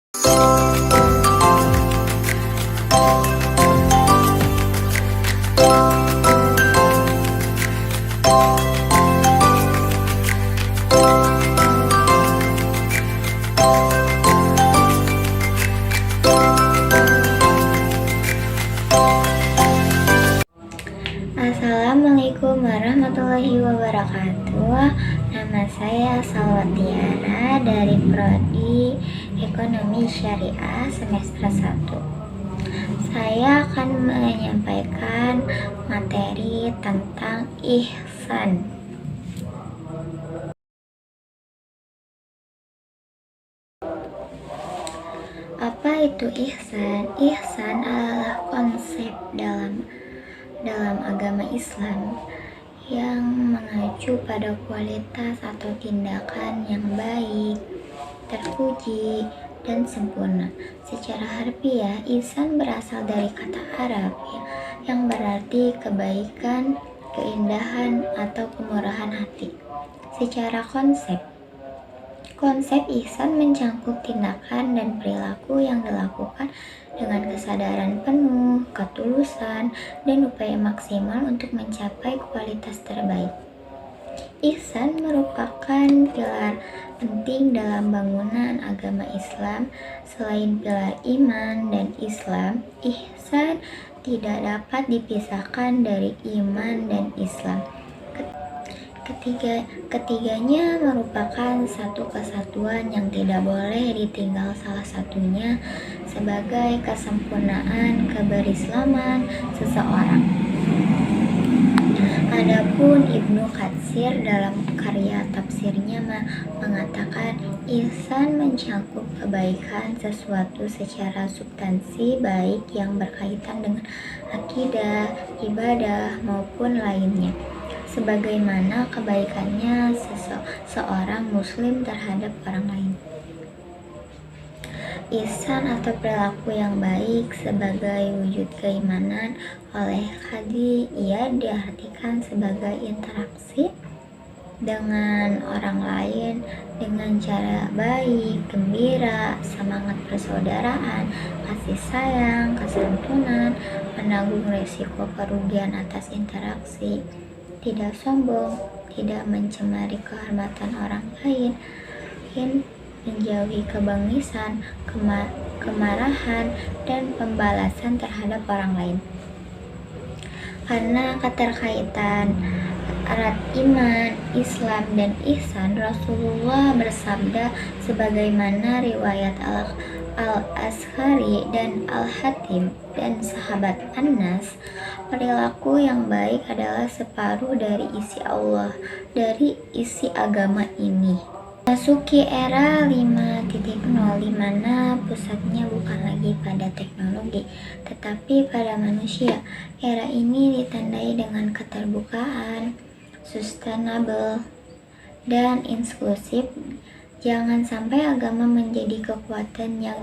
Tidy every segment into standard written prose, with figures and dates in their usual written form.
Assalamualaikum warahmatullahi wabarakatuh. Nama saya Salwatiara dari Prodi Ekonomi Syariah semester 1. Saya akan menyampaikan materi tentang ihsan. Apa itu ihsan? Ihsan adalah konsep dalam agama Islam yang mengacu pada kualitas atau tindakan yang baik, terpuji, dan sempurna. Secara harfiah, ihsan berasal dari kata Arab yang berarti kebaikan, keindahan, atau kemurahan hati. Secara konsep ihsan mencakup tindakan dan perilaku yang dilakukan dengan kesadaran penuh, ketulusan, dan upaya maksimal untuk mencapai kualitas terbaik. Ihsan merupakan pilar penting dalam bangunan agama Islam. Selain pilar iman dan Islam, ihsan tidak dapat dipisahkan dari iman dan Islam. Ketiganya merupakan satu kesatuan yang tidak boleh ditinggal salah satunya sebagai kesempurnaan keberislaman seseorang. Adapun Ibnu Katsir dalam karya tafsirnya mengatakan ihsan mencakup kebaikan sesuatu secara substansi baik yang berkaitan dengan akidah, ibadah maupun lainnya, sebagaimana kebaikannya seorang muslim terhadap orang lain. Ihsan atau perilaku yang baik sebagai wujud keimanan oleh Qadhi, ia diartikan sebagai interaksi dengan orang lain dengan cara baik, gembira, semangat persaudaraan, kasih sayang, kesantunan, menanggung risiko kerugian atas interaksi, tidak sombong, tidak mencemari kehormatan orang lain, menjauhi kebengisan, kemarahan, dan pembalasan terhadap orang lain. Karena keterkaitan erat iman, Islam, dan ihsan, Rasulullah bersabda sebagaimana riwayat Al-Ashari dan Al-Hatim dan sahabat Anas, perilaku yang baik adalah separuh dari isi agama ini. Masuki era 5.0 di mana pusatnya bukan lagi pada teknologi, tetapi pada manusia. Era ini ditandai dengan keterbukaan, sustainable, dan inklusif. Jangan sampai agama menjadi kekuatan yang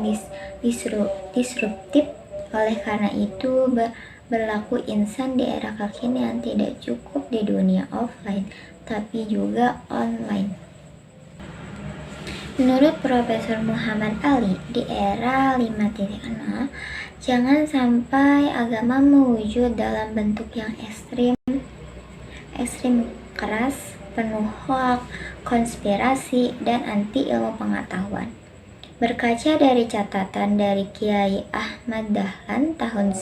disruptif. Oleh karena itu, berlaku ihsan di era kekinian tidak cukup di dunia offline, tapi juga online. Menurut Profesor Muhammad Ali, di era 5.0, jangan sampai agama mewujud dalam bentuk yang ekstrim keras, penuh hoaks, konspirasi, dan anti ilmu pengetahuan. Berkaca dari catatan dari Kiai Ahmad Dahlan tahun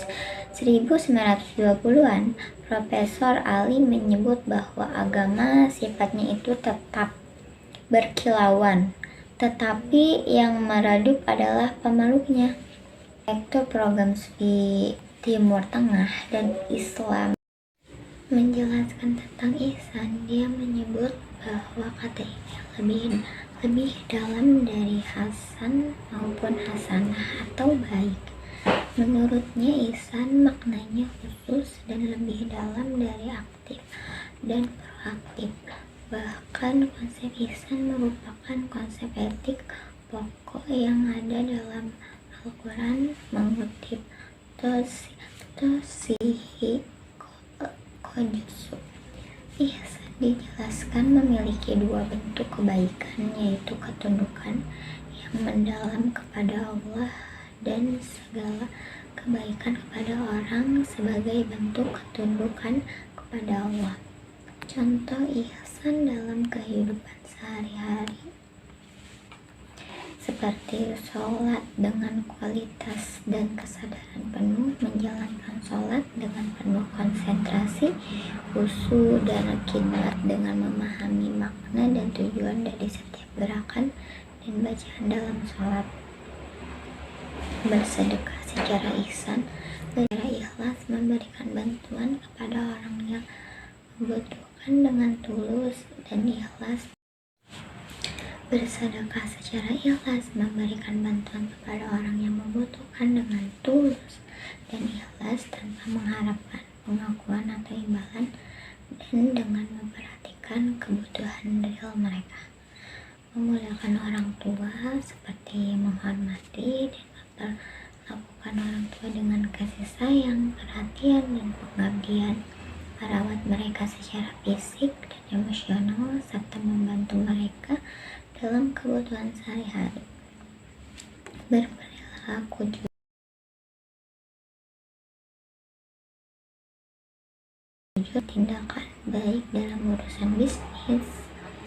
1920-an, Profesor Ali menyebut bahwa agama sifatnya itu tetap berkilauan, tetapi yang meredup adalah pemeluknya. Rektor program studi Timur Tengah dan Islam menjelaskan tentang ihsan. Dia menyebut bahwa kata ini lebih dalam dari hasan maupun hasanah atau baik. Menurutnya ihsan maknanya khusus dan lebih dalam dari aktif dan proaktif. Bahkan konsep ihsan merupakan konsep etik pokok yang ada dalam Al-Quran. Mengutip Tosihi Qudsu, ihsan dijelaskan memiliki dua bentuk kebaikan, yaitu ketundukan yang mendalam kepada Allah dan segala kebaikan kepada orang sebagai bentuk ketundukan kepada Allah. Contoh ihsan dalam kehidupan sehari-hari seperti sholat dengan kualitas dan kesadaran penuh, menjalankan sholat dengan penuh konsentrasi, khusyuk dan kiblat dengan memahami makna dan tujuan dari setiap gerakan dan bacaan dalam sholat. Bersedekah secara ihsan, secara ikhlas, memberikan bantuan kepada orang yang membutuhkan dengan tulus dan ikhlas. Bersedekah secara ikhlas, memberikan bantuan kepada orang yang membutuhkan dengan tulus dan ikhlas tanpa mengharapkan pengakuan atau imbalan, dan dengan memperhatikan kebutuhan real mereka. Memuliakan orang tua seperti menghormati dan memperlakukan orang tua dengan kasih sayang, perhatian, dan pengabdian, merawat mereka secara fisik dan emosional, serta membantu mereka dalam kebutuhan sehari-hari. Berperilaku jujur, tindakan baik dalam urusan bisnis,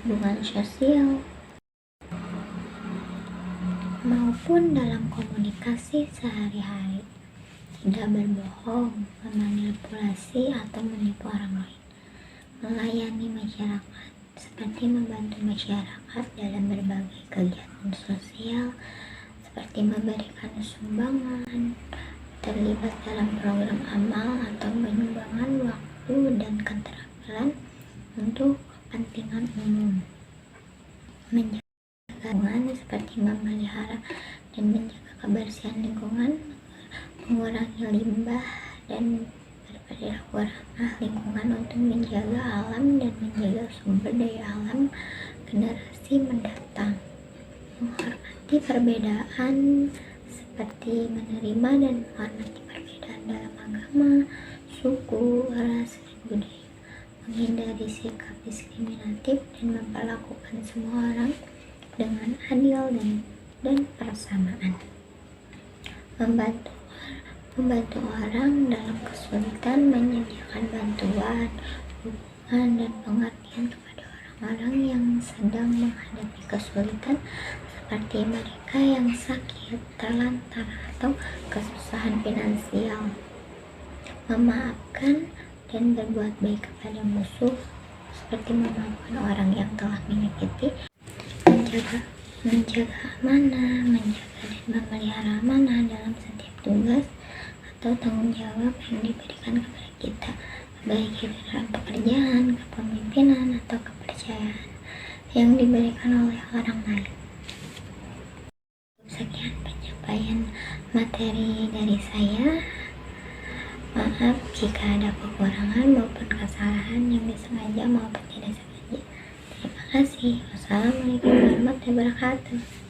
hubungan sosial, maupun dalam komunikasi sehari-hari. Tidak berbohong, memanipulasi atau menipu orang lain. Melayani masyarakat seperti membantu masyarakat dalam berbagai kegiatan sosial seperti memberikan sumbangan, terlibat dalam program amal atau penyumbangan waktu dan keterampilan untuk kepentingan umum. Menjaga lingkungan seperti memelihara dan menjaga kebersihan lingkungan, mengurangi limbah, dan berperilaku ramah lingkungan untuk menjaga alam dan menjaga sumber daya alam generasi mendatang. Menghormati perbedaan seperti menerima dan menghormati perbedaan dalam agama, suku, ras, dan budaya. Menghindari sikap diskriminatif dan memperlakukan semua orang dengan adil dan persamaan. Membantu orang dalam kesulitan, menyediakan bantuan, dukungan, dan pengertian kepada orang-orang yang sedang menghadapi kesulitan seperti mereka yang sakit, terlantar, atau kesusahan finansial. Memaafkan dan berbuat baik kepada musuh seperti memaafkan orang yang telah menyakiti, menjaga amanah, menjaga dan memelihara amanah dalam setiap tugas atau tanggung jawab yang diberikan kepada kita, baik itu dalam pekerjaan, kepemimpinan, atau kepercayaan yang diberikan oleh orang lain. Sekian penyampaian materi dari saya. Maaf jika ada kekurangan maupun kesalahan yang disengaja maupun tidak sengaja. Terima kasih. Wassalamualaikum warahmatullahi wabarakatuh.